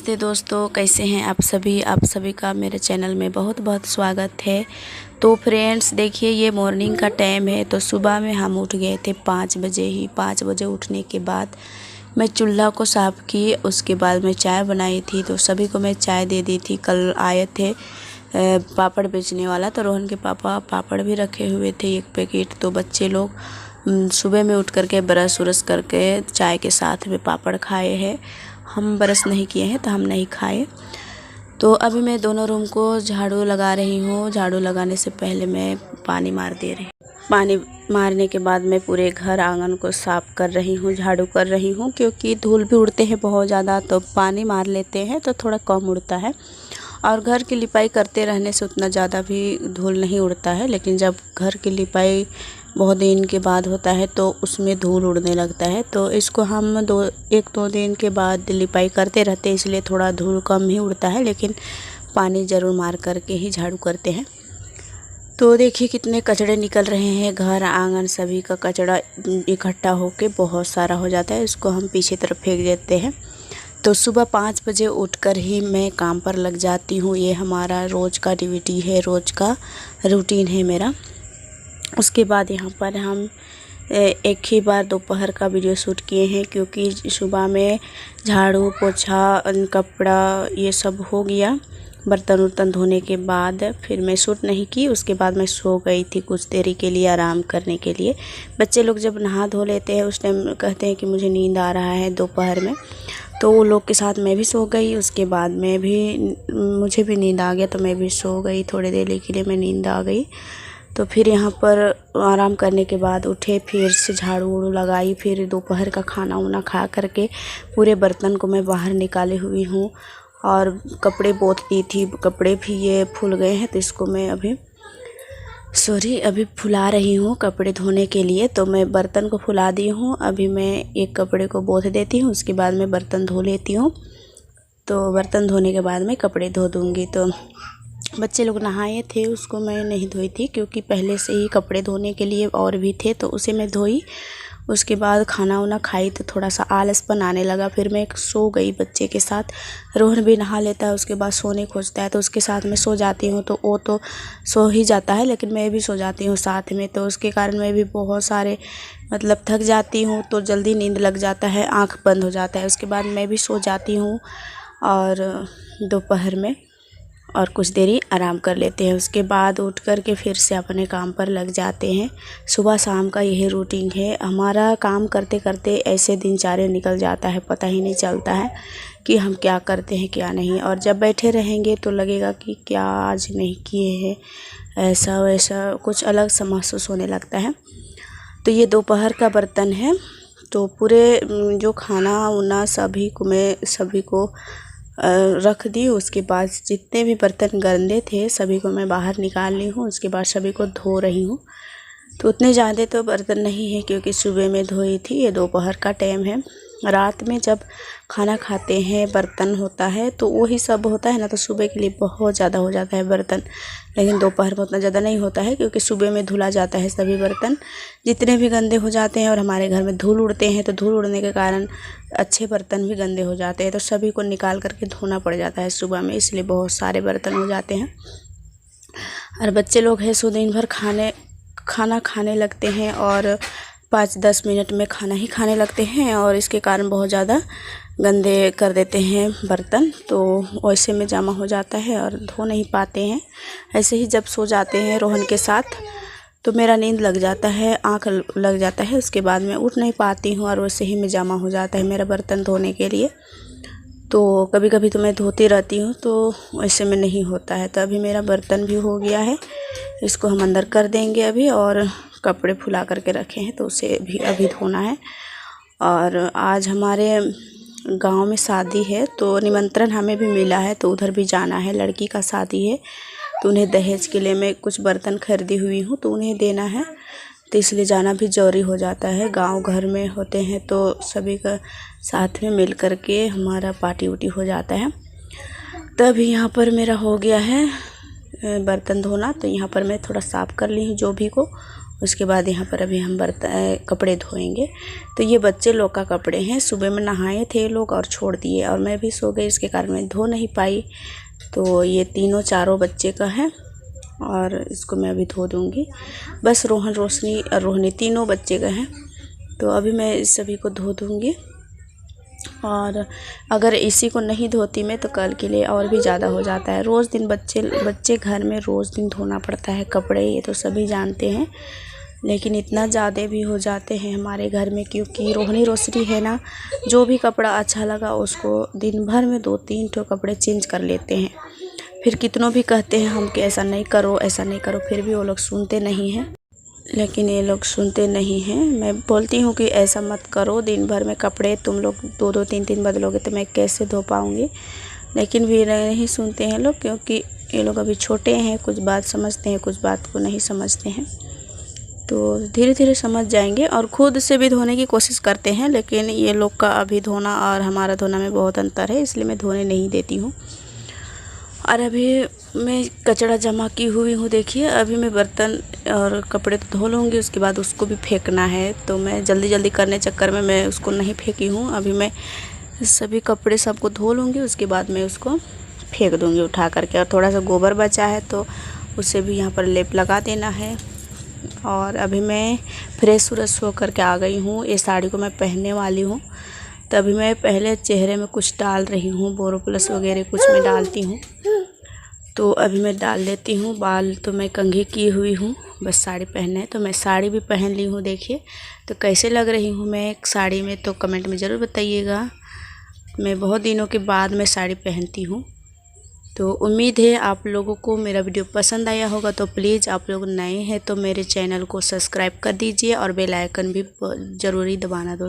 नमस्ते दोस्तों, कैसे हैं आप सभी का मेरे चैनल में बहुत बहुत स्वागत है। तो फ्रेंड्स देखिए, ये मॉर्निंग का टाइम है। तो सुबह में हम उठ गए थे 5 बजे ही। 5 बजे उठने के बाद मैं चूल्हा को साफ़ की, उसके बाद मैं चाय बनाई थी। तो सभी को मैं चाय दे दी थी। कल आए थे पापड़ बेचने वाला, तो रोहन के पापा पापड़ भी रखे हुए थे 1 पैकेट। तो बच्चे लोग सुबह में उठ करके ब्रश व्रश करके चाय के साथ में पापड़ खाए हैं। हम ब्रश नहीं किए हैं तो हम नहीं खाए। तो अभी मैं दोनों रूम को झाड़ू लगा रही हूँ। झाड़ू लगाने से पहले मैं पानी मार दे रही हूँ। पानी मारने के बाद मैं पूरे घर आंगन को साफ़ कर रही हूँ, झाड़ू कर रही हूँ, क्योंकि धूल भी उड़ते हैं बहुत ज़्यादा। तो पानी मार लेते हैं तो थोड़ा कम उड़ता है, और घर की लिपाई करते रहने से उतना ज़्यादा भी धूल नहीं उड़ता है। लेकिन जब घर की लिपाई बहुत दिन के बाद होता है तो उसमें धूल उड़ने लगता है। तो इसको हम 1-2 दिन के बाद लिपाई करते रहते हैं, इसलिए थोड़ा धूल कम ही उड़ता है। लेकिन पानी ज़रूर मार करके ही झाड़ू करते हैं। तो देखिए कितने कचड़े निकल रहे हैं। घर आंगन सभी का कचड़ा इकट्ठा होके बहुत सारा हो जाता है। इसको हम पीछे तरफ फेंक देते हैं। तो सुबह 5 बजे उठकर ही मैं काम पर लग जाती हूँ। ये हमारा रोज़ का ड्यूटी है, रोज़ का रूटीन है मेरा। उसके बाद यहाँ पर हम एक ही बार दोपहर का वीडियो शूट किए हैं, क्योंकि सुबह में झाड़ू पोछा कपड़ा ये सब हो गया। बर्तन उर्तन धोने के बाद फिर मैं शूट नहीं की। उसके बाद मैं सो गई थी कुछ देरी के लिए, आराम करने के लिए। बच्चे लोग जब नहा धो लेते हैं उस टाइम कहते हैं कि मुझे नींद आ रहा है दोपहर में, तो वो लोग के साथ मैं भी सो गई। उसके बाद मुझे भी नींद आ गया, तो मैं भी सो गई। थोड़ी देर के लिए मैं नींद आ गई। तो फिर यहाँ पर आराम करने के बाद उठे, फिर से झाड़ू वाड़ू लगाई। फिर दोपहर का खाना वाना खा करके पूरे बर्तन को मैं बाहर निकाले हुई हूँ, और कपड़े पोंछ दी थी। कपड़े भी ये फूल गए हैं, तो इसको मैं अभी फुला रही हूँ कपड़े धोने के लिए। तो मैं बर्तन को फुला दी हूँ। अभी मैं एक कपड़े को पोंछ देती हूँ, उसके बाद मैं बर्तन धो लेती हूँ। तो बर्तन धोने के बाद मैं कपड़े धो दूँगी। तो बच्चे लोग नहाए थे, उसको मैं नहीं धोई थी, क्योंकि पहले से ही कपड़े धोने के लिए और भी थे, तो उसे मैं धोई। उसके बाद खाना वाना खाई तो थोड़ा सा आलसपन आने लगा। फिर मैं सो गई बच्चे के साथ। रोहन भी नहा लेता है, उसके बाद सोने खोजता है, तो उसके साथ मैं सो जाती हूँ। तो वो तो सो ही जाता है, लेकिन मैं भी सो जाती हूँ साथ में। तो उसके कारण मैं भी बहुत सारे थक जाती हूँ, तो जल्दी नींद लग जाता है, आँख बंद हो जाता है। उसके बाद मैं भी सो जाती हूँ, और दोपहर में और कुछ देरी आराम कर लेते हैं। उसके बाद उठ कर के फिर से अपने काम पर लग जाते हैं। सुबह शाम का यही रूटीन है हमारा। काम करते करते ऐसे दिनचर्या निकल जाता है, पता ही नहीं चलता है कि हम क्या करते हैं क्या नहीं। और जब बैठे रहेंगे तो लगेगा कि क्या आज नहीं किए हैं, ऐसा वैसा कुछ अलग सा महसूस होने लगता है। तो ये दोपहर का बर्तन है। तो पूरे जो खाना वाना सभी को रख दी। उसके बाद जितने भी बर्तन गंदे थे सभी को मैं बाहर निकाल ली हूँ। उसके बाद सभी को धो रही हूँ। तो उतने ज़्यादा तो बर्तन नहीं है, क्योंकि सुबह में धोई थी। ये दोपहर का टाइम है। रात में जब खाना खाते हैं बर्तन होता है तो वही सब होता है ना, तो सुबह के लिए बहुत ज़्यादा हो जाता है बर्तन। लेकिन दोपहर में उतना ज़्यादा नहीं होता है, क्योंकि सुबह में धुला जाता है सभी बर्तन जितने भी गंदे हो जाते हैं। और हमारे घर में धूल उड़ते हैं, तो धूल उड़ने के कारण अच्छे बर्तन भी गंदे हो जाते हैं, तो सभी को निकाल करके धोना पड़ जाता है सुबह में, इसलिए बहुत सारे बर्तन हो जाते हैं। और बच्चे लोग हैं सो दिन भर खाना खाने लगते हैं, और 5-10 मिनट में खाना ही खाने लगते हैं, और इसके कारण बहुत ज़्यादा गंदे कर देते हैं बर्तन। तो वैसे में जमा हो जाता है और धो नहीं पाते हैं। ऐसे ही जब सो जाते हैं रोहन के साथ तो मेरा नींद लग जाता है, आँख लग जाता है। उसके बाद मैं उठ नहीं पाती हूँ, और वैसे ही में जमा हो जाता है मेरा बर्तन धोने के लिए। तो कभी कभी तो मैं धोती रहती हूँ, तो वैसे में नहीं होता है। तो अभी मेरा बर्तन भी हो गया है, इसको हम अंदर कर देंगे अभी। और कपड़े फुला करके रखे हैं, तो उसे भी अभी धोना है। और आज हमारे गांव में शादी है, तो निमंत्रण हमें भी मिला है, तो उधर भी जाना है। लड़की का शादी है, तो उन्हें दहेज के लिए मैं कुछ बर्तन खरीदी हुई हूँ, तो उन्हें देना है। तो इसलिए जाना भी ज़रूरी हो जाता है। गांव घर में होते हैं तो सभी का साथ में मिल कर के हमारा पार्टी उटी हो जाता है। तब यहाँ पर मेरा हो गया है बर्तन धोना। तो यहाँ पर मैं थोड़ा साफ़ कर ली हूँ जो भी को, उसके बाद यहाँ पर अभी हम कपड़े धोएंगे। तो ये बच्चे लोग का कपड़े हैं, सुबह में नहाए थे लोग और छोड़ दिए और मैं भी सो गई, इसके कारण मैं धो नहीं पाई। तो ये तीनों चारों बच्चे का है और इसको मैं अभी धो दूँगी। बस रोहन, रोशनी और रोहिणी तीनों बच्चे का हैं। तो अभी मैं इस सभी को धो दूँगी और अगर इसी को नहीं धोती मैं तो कल के लिए और भी ज़्यादा हो जाता है। रोज़ दिन बच्चे घर में रोज़ दिन धोना पड़ता है कपड़े, ये तो सभी जानते हैं, लेकिन इतना ज़्यादा भी हो जाते हैं हमारे घर में, क्योंकि रोहिणी रोशनी है ना, जो भी कपड़ा अच्छा लगा उसको दिन भर में 2-3 ठो कपड़े चेंज कर लेते हैं। फिर कितनों भी कहते हैं हम कि ऐसा नहीं करो, ऐसा नहीं करो, फिर भी वो लोग सुनते नहीं हैं। लेकिन ये लोग सुनते नहीं हैं। मैं बोलती हूँ कि ऐसा मत करो, दिन भर में कपड़े तुम लोग 2-2 3-3 बदलोगे तो मैं कैसे धो पाऊँगी। लेकिन भी नहीं सुनते हैं लोग, क्योंकि ये लोग अभी छोटे हैं, कुछ बात समझते हैं, कुछ बात को नहीं समझते हैं। तो धीरे धीरे समझ जाएंगे और ख़ुद से भी धोने की कोशिश करते हैं, लेकिन ये लोग का अभी धोना और हमारा धोना में बहुत अंतर है, इसलिए मैं धोने नहीं देती हूँ। और अभी मैं कचरा जमा की हुई हूँ। देखिए अभी मैं बर्तन और कपड़े तो धो लूँगी, उसके बाद उसको भी फेंकना है, तो मैं जल्दी जल्दी करने चक्कर में मैं उसको नहीं फेंकी हूँ। अभी मैं सभी कपड़े सबको धो लूँगी, उसके बाद मैं उसको फेंक दूँगी उठा करके। और थोड़ा सा गोबर बचा है तो उसे भी यहाँ पर लेप लगा देना है। और अभी मैं फ्रेश व्रेश हो करके आ गई हूँ। ये साड़ी को मैं पहनने वाली हूँ, तभी मैं पहले चेहरे में कुछ डाल रही हूँ, बोरोप्लस वगैरह कुछ मैं डालती हूँ, तो अभी मैं डाल लेती हूँ। बाल तो मैं कंघी की हुई हूँ, बस साड़ी पहनना है, तो मैं साड़ी भी पहन ली हूँ। देखिए तो कैसे लग रही हूँ मैं साड़ी में, तो कमेंट में ज़रूर बताइएगा। मैं बहुत दिनों के बाद मैं साड़ी पहनती हूँ। तो उम्मीद है आप लोगों को मेरा वीडियो पसंद आया होगा। तो प्लीज़ आप लोग नए हैं तो मेरे चैनल को सब्सक्राइब कर दीजिए और बेल आइकन भी ज़रूरी दबाना दोस्तों।